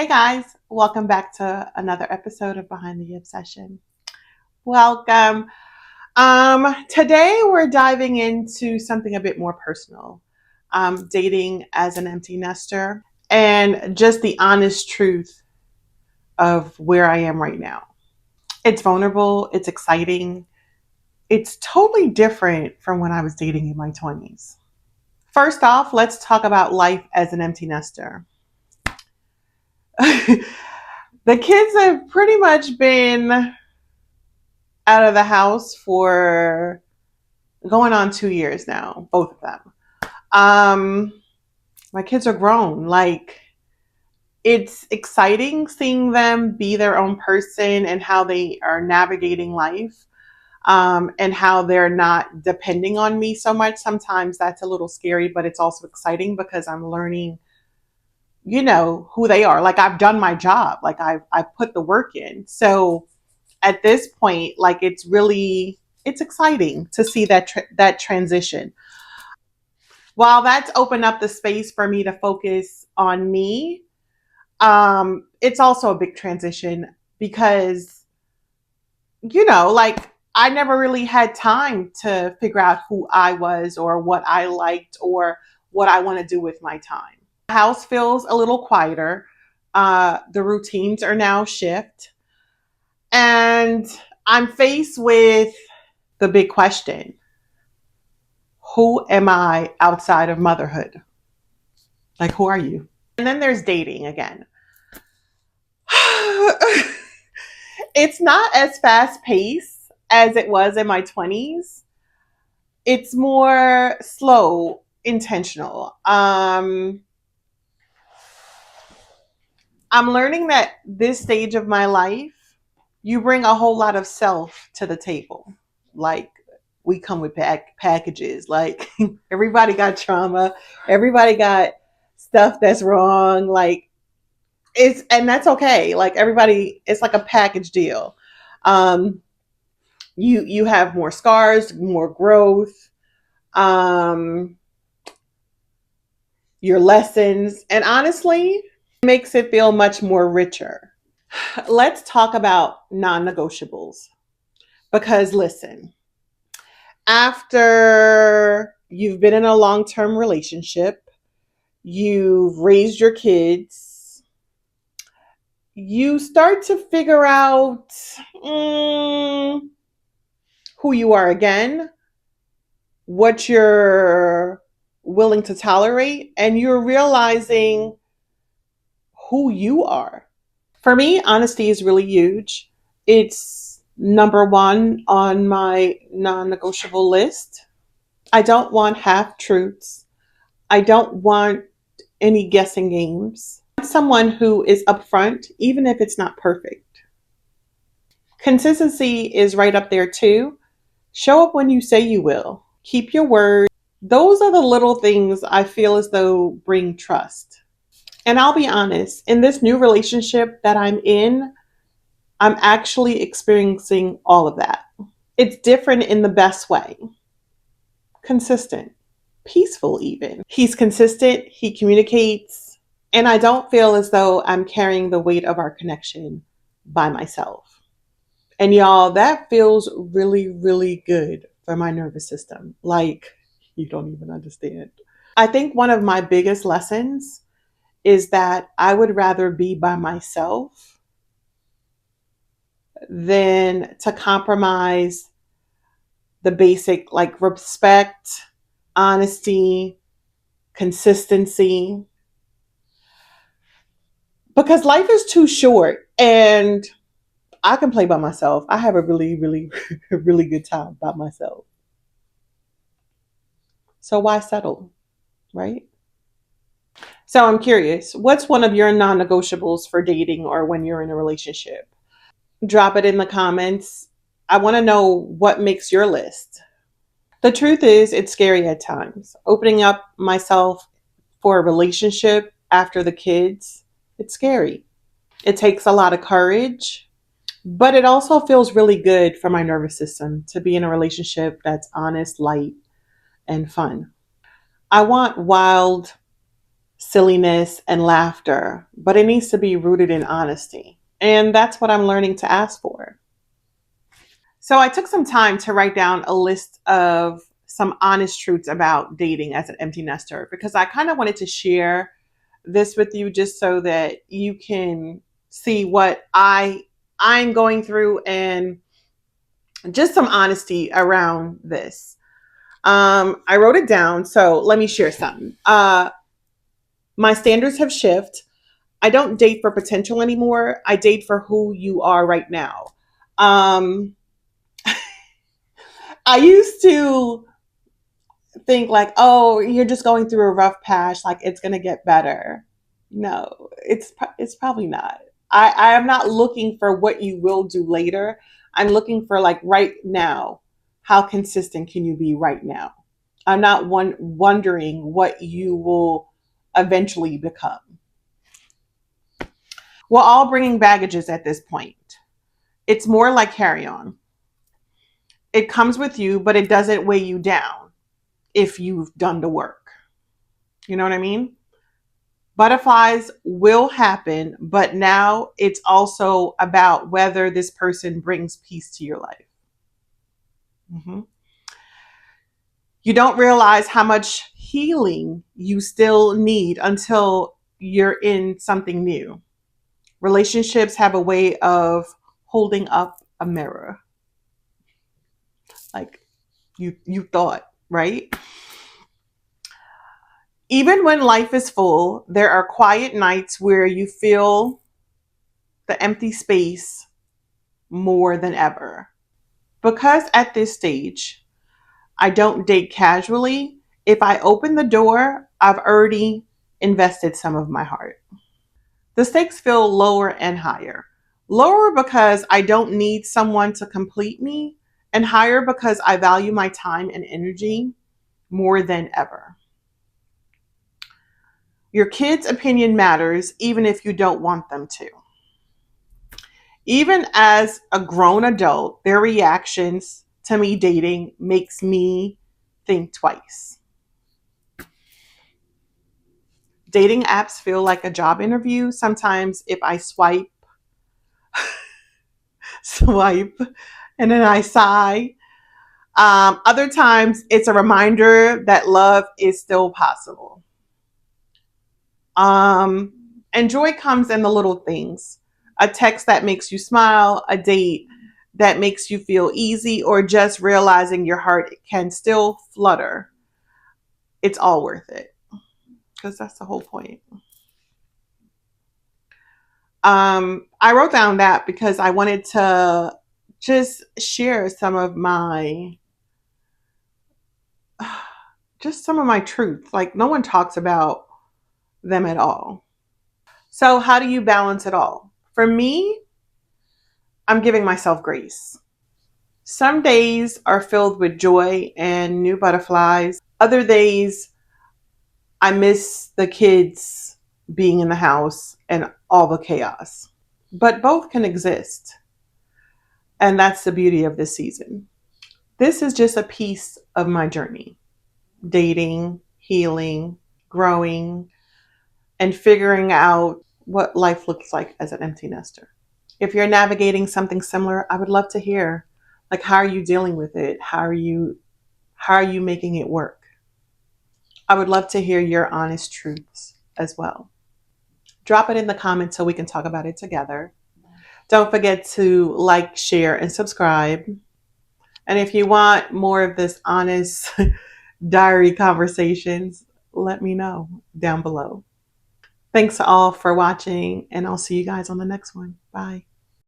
Hey guys, welcome back to another episode of Behind the Obsession. Welcome. Today we're diving into something a bit more personal. Dating as an empty nester and just the honest truth of where I am right now. It's vulnerable, it's exciting, it's totally different from when I was dating in my 20s. First off, let's talk about life as an empty nester. The kids have pretty much been out of the house for going on 2 years now, both of them. Um, my kids are grown. Like, it's exciting seeing them be their own person and how they are navigating life, and how they're not depending on me so much. Sometimes that's a little scary, but it's also exciting because I'm learning, who they are. Like, I've done my job. Like, I've put the work in. So at this point, like, it's exciting to see that transition. While that's opened up the space for me to focus on me, it's also a big transition because, like, I never really had time to figure out who I was or what I liked or what I want to do with my time. The house feels a little quieter. The routines are now shift. And I'm faced with the big question: who am I outside of motherhood? Like, who are you? And then there's dating again. It's not as fast paced as it was in my 20s. It's more slow, intentional. I'm learning that this stage of my life, you bring a whole lot of self to the table. Like, we come with packages. Like, everybody got trauma, everybody got stuff that's wrong. Like, and that's okay. Like, everybody, it's like a package deal. Um, you have more scars, more growth, um, your lessons, and honestly, it makes it feel much more richer. Let's talk about non-negotiables. Because listen, after you've been in a long-term relationship, you've raised your kids, you start to figure out who you are again, what you're willing to tolerate, and you're realizing who you are. For me, honesty is really huge. It's number one on my non negotiable list. I don't want half truths. I don't want any guessing games. I want someone who is upfront, even if it's not perfect. Consistency is right up there too. Show up when you say you will. Keep your word. Those are the little things I feel as though bring trust. And I'll be honest, in this new relationship that I'm in, I'm actually experiencing all of that. It's different in the best way. Consistent, peaceful, even. He's consistent, he communicates, and I don't feel as though I'm carrying the weight of our connection by myself. And y'all, that feels really, really good for my nervous system. Like, you don't even understand. I think one of my biggest lessons is that I would rather be by myself than to compromise the basic, like, respect, honesty, consistency, because life is too short and I can play by myself. I have a really, really, really good time by myself. So why settle, right? So I'm curious, what's one of your non negotiables for dating or when you're in a relationship? Drop it in the comments. I want to know what makes your list. The truth is, it's scary at times. Opening up myself for a relationship after the kids, it's scary. It takes a lot of courage, but it also feels really good for my nervous system to be in a relationship that's honest, light, and fun. I want wild silliness, and laughter, but it needs to be rooted in honesty. And that's what I'm learning to ask for. So I took some time to write down a list of some honest truths about dating as an empty nester because I kind of wanted to share this with you just so that you can see what I'm going through and just some honesty around this. I wrote it down, so let me share something. My standards have shifted. I don't date for potential anymore. I date for who you are right now. Um, I used to think like, oh, you're just going through a rough patch, like it's gonna get better. No, it's probably not. I am not looking for what you will do later. I'm looking for like right now. How consistent can you be right now? I'm not wondering what you will eventually become. We're all bringing baggages at this point. It's more like carry on. It comes with you, but it doesn't weigh you down if you've done the work. You know what I mean? Butterflies will happen, but now it's also about whether this person brings peace to your life. Mhm. You don't realize how much healing you still need until you're in something new. Relationships have a way of holding up a mirror, like you thought, right? Even when life is full, there are quiet nights where you feel the empty space more than ever. Because at this stage, I don't date casually. If I open the door, I've already invested some of my heart. The stakes feel lower and higher. Lower because I don't need someone to complete me, and higher because I value my time and energy more than ever. Your kids' opinion matters even if you don't want them to. Even as a grown adult, their reactions to me dating makes me think twice. Dating apps feel like a job interview. Sometimes if I swipe, and then I sigh. Other times it's a reminder that love is still possible. Um, and joy comes in the little things. A text that makes you smile, a date that makes you feel easy, or just realizing your heart can still flutter. It's all worth it because that's the whole point. I wrote down that because I wanted to just share some of my just some of my truths. Like no one talks about them at all. So how do you balance it all? For me, I'm giving myself grace. Some days are filled with joy and new butterflies. Other days I miss the kids being in the house and all the chaos. But both can exist. And that's the beauty of this season. This is just a piece of my journey dating, healing, growing, and figuring out what life looks like as an empty nester. If you're navigating something similar, I would love to hear. Like, how are you dealing with it? How are you making it work? I would love to hear your honest truths as well. Drop it in the comments so we can talk about it together. Don't forget to like, share, and subscribe. And if you want more of this honest diary conversations, let me know down below. Thanks all for watching, and I'll see you guys on the next one. Bye.